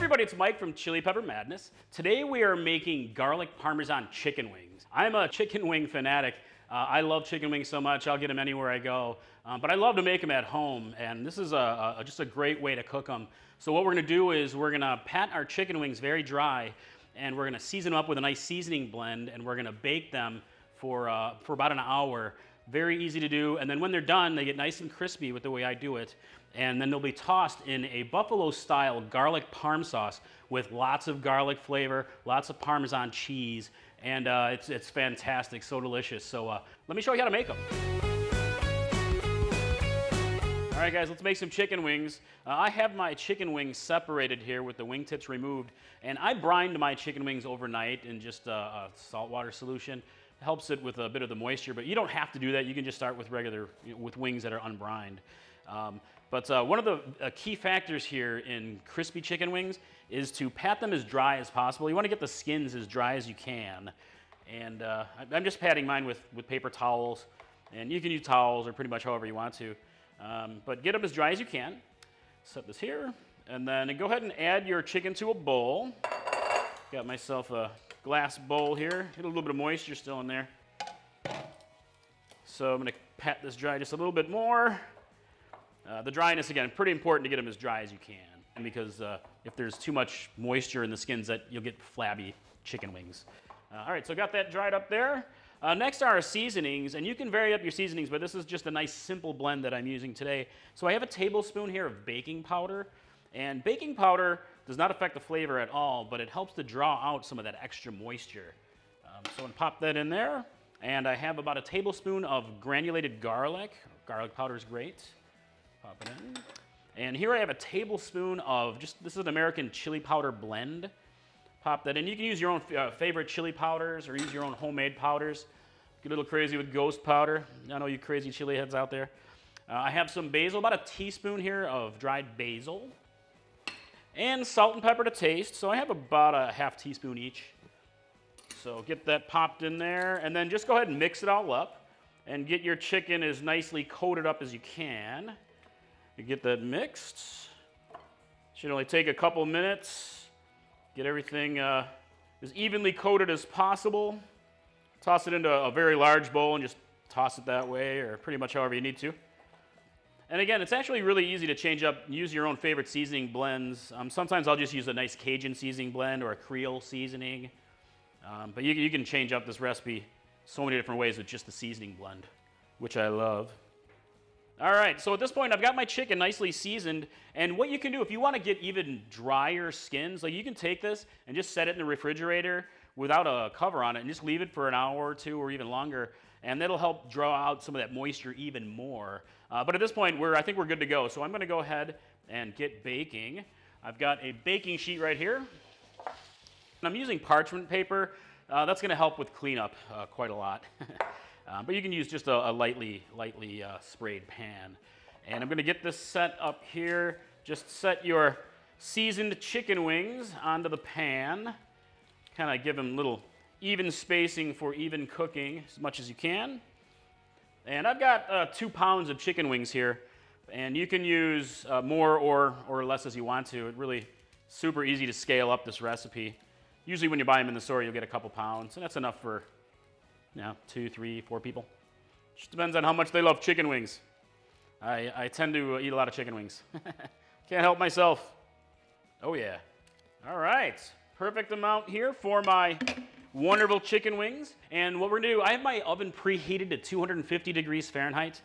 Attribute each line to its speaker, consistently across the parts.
Speaker 1: everybody, it's Mike from Chili Pepper Madness. Today we are making garlic parmesan chicken wings. I'm a chicken wing fanatic. I love chicken wings so much, I'll get them anywhere I go. But I love to make them at home, and this is just a great way to cook them. So what we're gonna do is we're gonna pat our chicken wings very dry, and we're gonna season them up with a nice seasoning blend, and we're gonna bake them for about an hour. Very easy to do, and then when they're done, they get nice and crispy with the way I do it. And then they'll be tossed in a buffalo-style garlic parm sauce with lots of garlic flavor, lots of Parmesan cheese, and it's fantastic, so delicious. So let me show you how to make them. All right, guys, let's make some chicken wings. I have my chicken wings separated here with the wingtips removed, and I brined my chicken wings overnight in just a saltwater solution. It helps it with a bit of the moisture, but you don't have to do that. You can just start with with wings that are unbrined. But one of the key factors here in crispy chicken wings is to pat them as dry as possible. You want to get the skins as dry as you can. And I'm just patting mine with paper towels. And you can use towels or pretty much however you want to. But get them as dry as you can. Set this here. And then go ahead and add your chicken to a bowl. Got myself a glass bowl here. Get a little bit of moisture still in there. So I'm going to pat this dry just a little bit more. The dryness, again, pretty important to get them as dry as you can, and because if there's too much moisture in the skins, you'll get flabby chicken wings. All right, so got that dried up there. Next are our seasonings, and you can vary up your seasonings, but this is just a nice simple blend that I'm using today. So I have a tablespoon here of baking powder, and baking powder does not affect the flavor at all, but it helps to draw out some of that extra moisture. So I'm going to pop that in there, and I have about a tablespoon of granulated garlic. Garlic powder is great. Pop it in. And here I have a tablespoon of this is an American chili powder blend. Pop that in. You can use your own favorite chili powders or use your own homemade powders. Get a little crazy with ghost powder. I know you crazy chili heads out there. I have some basil, about a teaspoon here of dried basil. And salt and pepper to taste. So I have about a half teaspoon each. So get that popped in there, and then just go ahead and mix it all up and get your chicken as nicely coated up as you can. You get that mixed. Should only take a couple minutes. Get everything as evenly coated as possible. Toss it into a very large bowl and just toss it that way, or pretty much however you need to. And again, it's actually really easy to change up, use your own favorite seasoning blends. Sometimes I'll just use a nice Cajun seasoning blend or a Creole seasoning. But you can change up this recipe so many different ways with just the seasoning blend, which I love. All right, so at this point, I've got my chicken nicely seasoned, and what you can do if you want to get even drier skins, like you can take this and just set it in the refrigerator without a cover on it and just leave it for an hour or two or even longer, and that'll help draw out some of that moisture even more. But at this point, I think we're good to go, so I'm going to go ahead and get baking. I've got a baking sheet right here, and I'm using parchment paper. That's going to help with cleanup quite a lot. But you can use just a lightly sprayed pan. And I'm going to get this set up here. Just set your seasoned chicken wings onto the pan. Kind of give them a little even spacing for even cooking as much as you can. And I've got 2 pounds of chicken wings here. And you can use more or less as you want to. It's really super easy to scale up this recipe. Usually when you buy them in the store, you'll get a couple pounds. And that's enough for 2, 3, 4 people. Just depends on how much they love chicken wings. I tend to eat a lot of chicken wings. Can't help myself. Oh yeah. All right, perfect amount here for my wonderful chicken wings. And what we're gonna do, I have my oven preheated to 250 degrees Fahrenheit.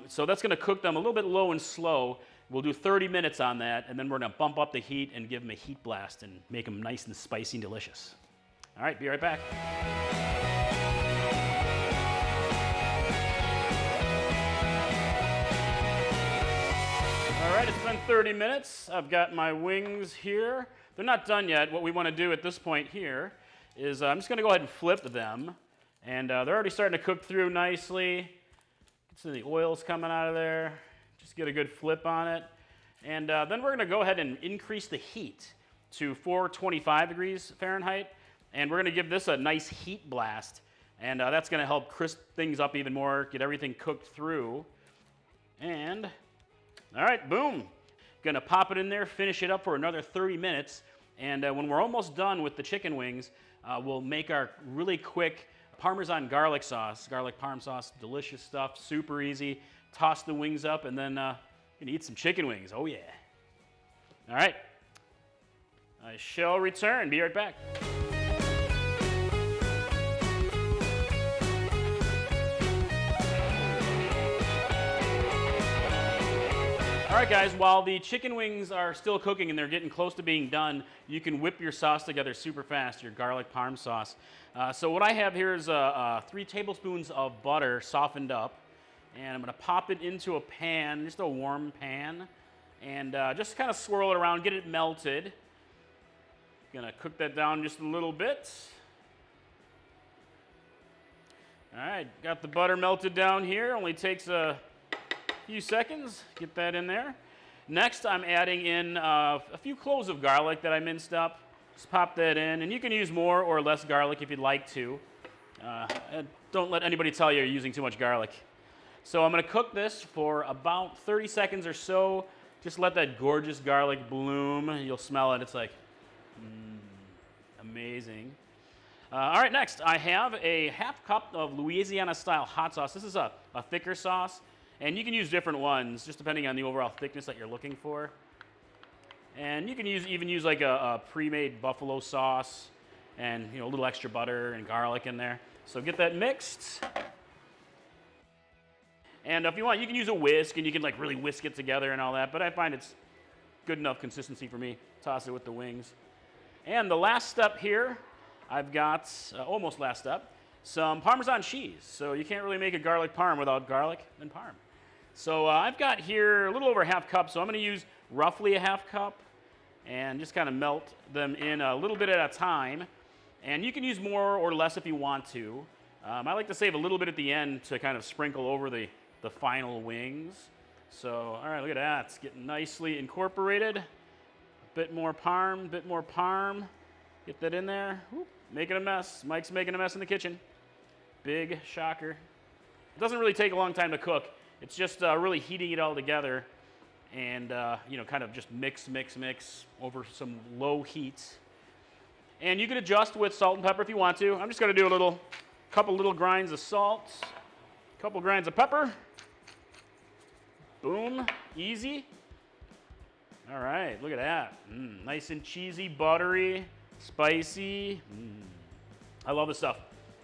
Speaker 1: So that's gonna cook them a little bit low and slow. We'll do 30 minutes on that, and then we're gonna bump up the heat and give them a heat blast and make them nice and spicy and delicious. All right, be right back. All right, it's been 30 minutes. I've got my wings here. They're not done yet. What we want to do at this point here is I'm just going to go ahead and flip them. And they're already starting to cook through nicely. Get some of the oils coming out of there. Just get a good flip on it. And then we're going to go ahead and increase the heat to 425 degrees Fahrenheit. And we're going to give this a nice heat blast. And that's going to help crisp things up even more, get everything cooked through. And, all right, boom. Gonna pop it in there, finish it up for another 30 minutes, and when we're almost done with the chicken wings, we'll make our really quick Parmesan garlic sauce, garlic parm sauce, delicious stuff, super easy. Toss the wings up, and then you're gonna eat some chicken wings. Oh yeah. All right. I shall return. Be right back. All right, guys, while the chicken wings are still cooking and they're getting close to being done, you can whip your sauce together super fast, your garlic parm sauce. So what I have here is 3 tablespoons of butter softened up, and I'm gonna pop it into a pan, just a warm pan, and just kind of swirl it around, get it melted. Gonna cook that down just a little bit. All right, got the butter melted down here, only takes a few seconds, get that in there. Next, I'm adding in a few cloves of garlic that I minced up. Just pop that in, and you can use more or less garlic if you'd like to. And don't let anybody tell you you're using too much garlic. So I'm gonna cook this for about 30 seconds or so. Just let that gorgeous garlic bloom. You'll smell it, it's like, amazing. All right, next, I have a half cup of Louisiana style hot sauce. This is a thicker sauce. And you can use different ones, just depending on the overall thickness that you're looking for. And you can even use like a pre-made buffalo sauce and a little extra butter and garlic in there. So get that mixed. And if you want, you can use a whisk and you can like really whisk it together and all that, but I find it's good enough consistency for me. Toss it with the wings. And the last step here, I've got, almost last step, some Parmesan cheese. So you can't really make a garlic parm without garlic and parm. So I've got here a little over a half cup, so I'm gonna use roughly a half cup and just kind of melt them in a little bit at a time. And you can use more or less if you want to. I like to save a little bit at the end to kind of sprinkle over the final wings. So, all right, look at that, it's getting nicely incorporated. A bit more parm, bit more parm. Get that in there, whoop, making a mess. Mike's making a mess in the kitchen. Big shocker. It doesn't really take a long time to cook. It's just really heating it all together and, kind of just mix over some low heat. And you can adjust with salt and pepper if you want to. I'm just going to do a couple little grinds of salt, a couple grinds of pepper. Boom, easy. All right, look at that. Nice and cheesy, buttery, spicy. I love this stuff.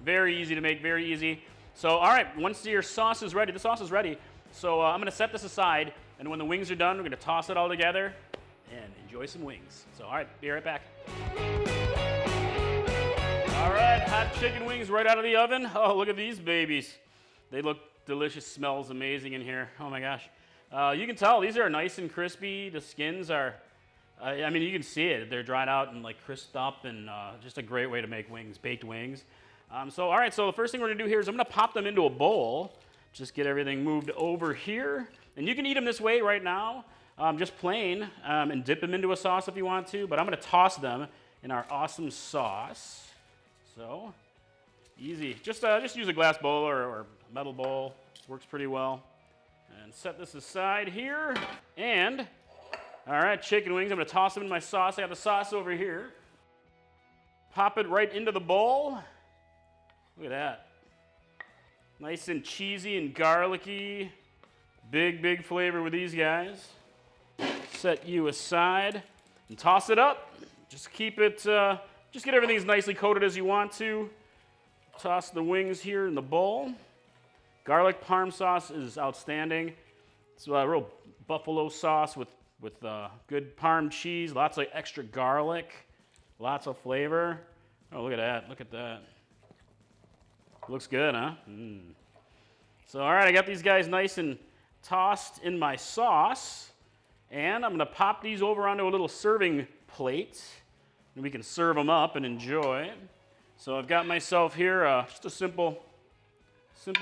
Speaker 1: Very easy to make, very easy. So, all right, once your sauce is ready, the sauce is ready. So I'm gonna set this aside, and when the wings are done, we're gonna toss it all together and enjoy some wings. So, all right, be right back. All right, hot chicken wings right out of the oven. Oh, look at these babies. They look delicious, smells amazing in here. Oh my gosh. You can tell these are nice and crispy. The skins are, I mean, you can see it. They're dried out and like crisped up, and just a great way to make wings, baked wings. So all right, so the first thing we're gonna do here is I'm gonna pop them into a bowl. Just get everything moved over here. And you can eat them this way right now, just plain, and dip them into a sauce if you want to, but I'm gonna toss them in our awesome sauce. So, easy. Just use a glass bowl or a metal bowl. Works pretty well. And set this aside here. And, all right, chicken wings. I'm gonna toss them in my sauce. I got the sauce over here. Pop it right into the bowl. Look at that. Nice and cheesy and garlicky. Big flavor with these guys. Set you aside and toss it up. Just keep it, just get everything as nicely coated as you want to. Toss the wings here in the bowl. Garlic parm sauce is outstanding. It's a real buffalo sauce with good parm cheese, lots of extra garlic, lots of flavor. Oh, look at that, look at that. Looks good, huh? So, all right, I got these guys nice and tossed in my sauce, and I'm gonna pop these over onto a little serving plate, and we can serve them up and enjoy. So I've got myself here just a simple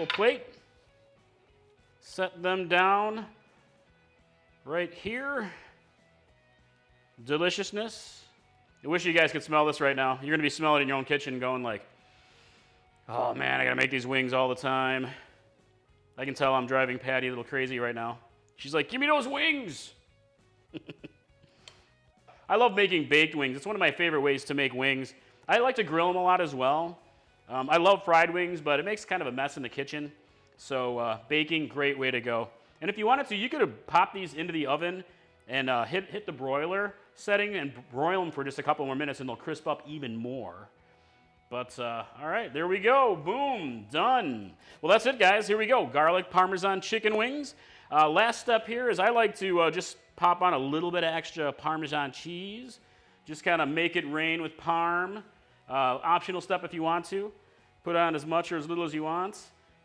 Speaker 1: plate. Set them down right here. Deliciousness. I wish you guys could smell this right now. You're gonna be smelling it in your own kitchen going like, oh man, I gotta make these wings all the time. I can tell I'm driving Patty a little crazy right now. She's like, give me those wings. I love making baked wings. It's one of my favorite ways to make wings. I like to grill them a lot as well. I love fried wings, but it makes kind of a mess in the kitchen. So baking, great way to go. And if you wanted to, you could have popped these into the oven and hit the broiler setting and broil them for just a couple more minutes and they'll crisp up even more. But all right, there we go. Boom, done. Well, that's it, guys. Here we go. Garlic Parmesan chicken wings. Last step here is I like to just pop on a little bit of extra Parmesan cheese. Just kind of make it rain with parm. Optional step if you want to. Put on as much or as little as you want.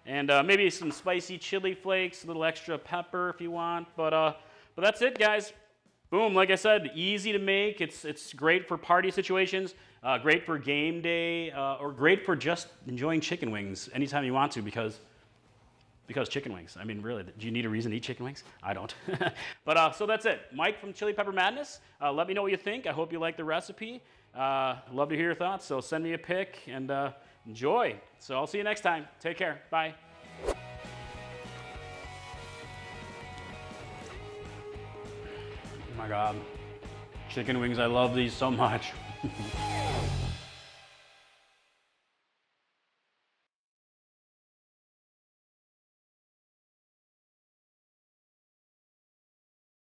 Speaker 1: And maybe some spicy chili flakes, a little extra pepper if you want. But that's it, guys. Boom, like I said, easy to make. It's great for party situations, great for game day, or great for just enjoying chicken wings anytime you want to because chicken wings. I mean, really, do you need a reason to eat chicken wings? I don't. But so that's it. Mike from Chili Pepper Madness. Let me know what you think. I hope you like the recipe. Love to hear your thoughts, so send me a pic and enjoy. So I'll see you next time. Take care. Bye. Oh my God. Chicken wings, I love these so much.